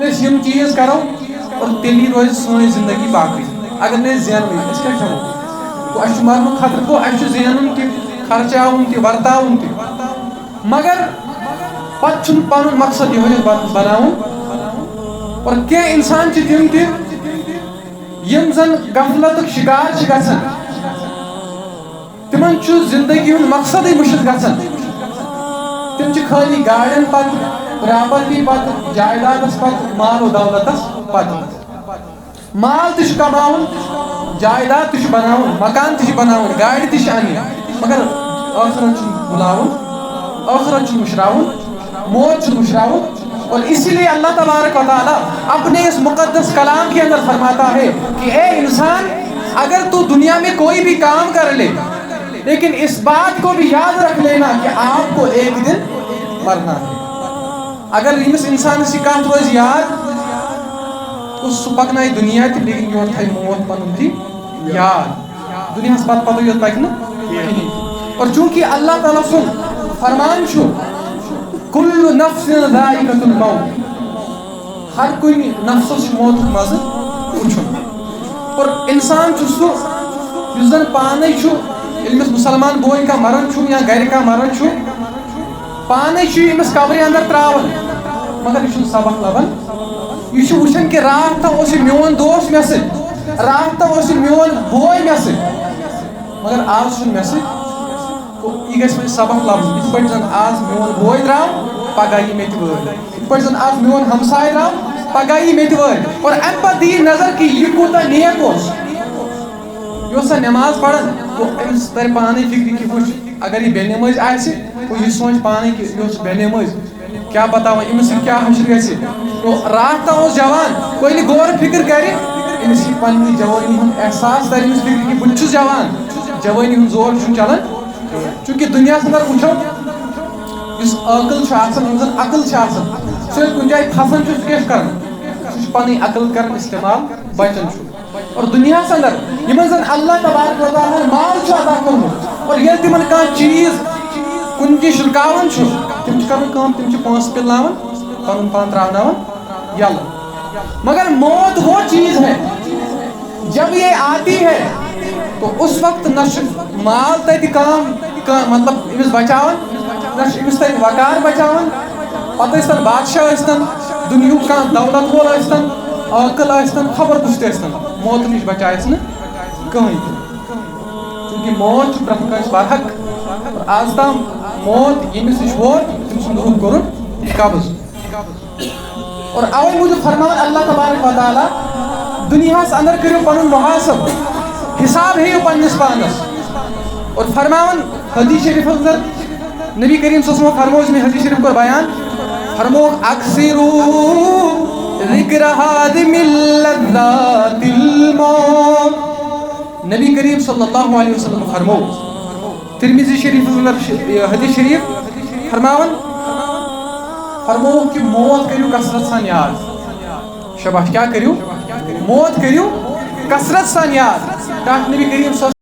M چیز کرو اور تیلی روز سوئی زندگی باقی اگر نہیں زینوی اس کیا کھمو تو اچھ مرنو خطر کو اچھ زینن تی خرچاون تی ورتاون تی مگر پت چھن پانون مقصد یہ بناون اور کیا انسان چھ تم تی یم زن غفلت شکار چھ گژھان تمن چھ زندگی ہند مقصد مشت گژھان تم چھ خالی گاڑین پت پراپرٹی پت جائیدادس پت مال و دولتس پت مال تش کماون جائیداد تش بناون مکان تش بناون گاڑی تش ان مگر آخرت چھ بلاون آخرت چھ مشراون موت چھ مشراون اور اسی لیے اللہ تبارک و تعالی اپنے اس مقدس کلام کے اندر فرماتا ہے کہ اے انسان اگر تو دنیا میں کوئی بھی کام کر لے لیکن اس بات کو بھی یاد رکھ لینا کہ آپ کو ایک دن مرنا ہے اگر یمس انسان سی کت روز یاد تو سہ پکنائی دنیا تہ لیکن یور تھائی موت پنن تہ یاد دنیا پتہ پتہ یوت پکہ کہین اور چونکہ اللہ تعالیٰ سن فرمان چھو کل نفس ذائقۃ الموت ہر کوئی نفس موت مزہ وچھن اور انسان چھ سہ یس زن پانے چھ یمس مسلمان بوے کا مرن چھ یا گھر کا مرن چھ پانے چھ یمس قبر اندر تراون مگر یہ سبق لبان یہ وچھان کہ رات اس میون دوست مے سۭتۍ رات اس میون بوے مے سۭتۍ مگر آز چھ مے سۭتۍ تو یہ گژھِ مےٚ سبق لبُن یِتھ پٲٹھۍ زن آز میون بوے درٛاو پگاہ یی مےٚ تہِ وٲرۍ یِتھ پٲٹھۍ زن آز میون ہمساے درٛاو پگاہ یی مےٚ تہِ وٲرۍ اور امہِ پتہٕ دِیہِ نظر کہ یہ کوٗتاہ نیک اوس یہ اوسا نماز پران تو أمِس ترِ پانے فکرِ کہ وٕچھ اگر یہ بے نمٲز آسہِ تو یہ سونچ پانے کہ یہ اوس بے نمٲز کیا بتاؤں أمِس سۭتۍ کیا حشر گژھِ تو رات اوس جوان کوئی نہٕ غور فکر کرِ أمِس یی پننہِ جوانی ہُنٛد احساس ترِ أمِس فکرِ کہ بہٕ چھُس جوان جوانی ہُنٛد زور چھُنہٕ چلان چونکہ دنیاہس اندر وٕچھو یُس عٲقل چھُ آسان یِم زن عقل چھِ آسان سُہ ییٚلہِ کُنہِ جایہِ پھسان چھُ سُہ کیٛاہ چھُ کران سُہ چھُ پنٕنۍ عقل کران استعمال بچن چھُ اور دنیاہس اندر یِمن زن اللہ تبارک و تعالیٰ مال چھُ عطا کوٚرمُت اور ییٚلہِ تِمن کانٛہہ چیٖز کُنہِ تہِ شُرکاوان چھُ تِم چھِ کران کٲم تِم چھِ پونٛسہٕ پِلناوان پنُن پان تراوناوان یلہٕ مگر موت وہ چیز ہے جب یہ آتی ہے تو اس وقت نہ مال تتہِ کام مطلب أمِس بچاوان نہ أمِس تتہِ وقار بچاوان پتہٕ ٲسۍتن بادشاہ ٲسۍتن دُنیہُک کانٛہہ دولت وول ٲسۍتن عٲقل ٲسۍتن خبر کُس تہِ ٲسۍتن موت نِش بچایس نہٕ کٕہٕنۍ تہِ چوٗنٛکہِ موت چھُ پرٛٮ۪تھ کٲنٛسہِ برحق اور آز تام موت ییٚمِس نِش ووت تٔمۍ سُنٛد روح کوٚرُن قبض اور اوے موٗجوٗب فرماوان اللہ تبارک و تعالیٰ دُنیاہس اندر کٔرِو پنُن محاسب حساب ہیٚیِو پننِس پانس اور فرماوان حدیث شریفس اندر نبی کریم صلی اللہ علیہ وسلم فرمو اس میں حدیث شریف کو بیان فرموک اکثروا ذکر ہادم اللذات الموت نبی کریم صلی اللہ علیہ وسلم فرمو ترمذی شریف اندر حدیث شریف فرماون فرمو کہ موت کریو کثرت سان یاد شباش کیا کریو موت کریو کثرت سان یاد نبی کریم صلی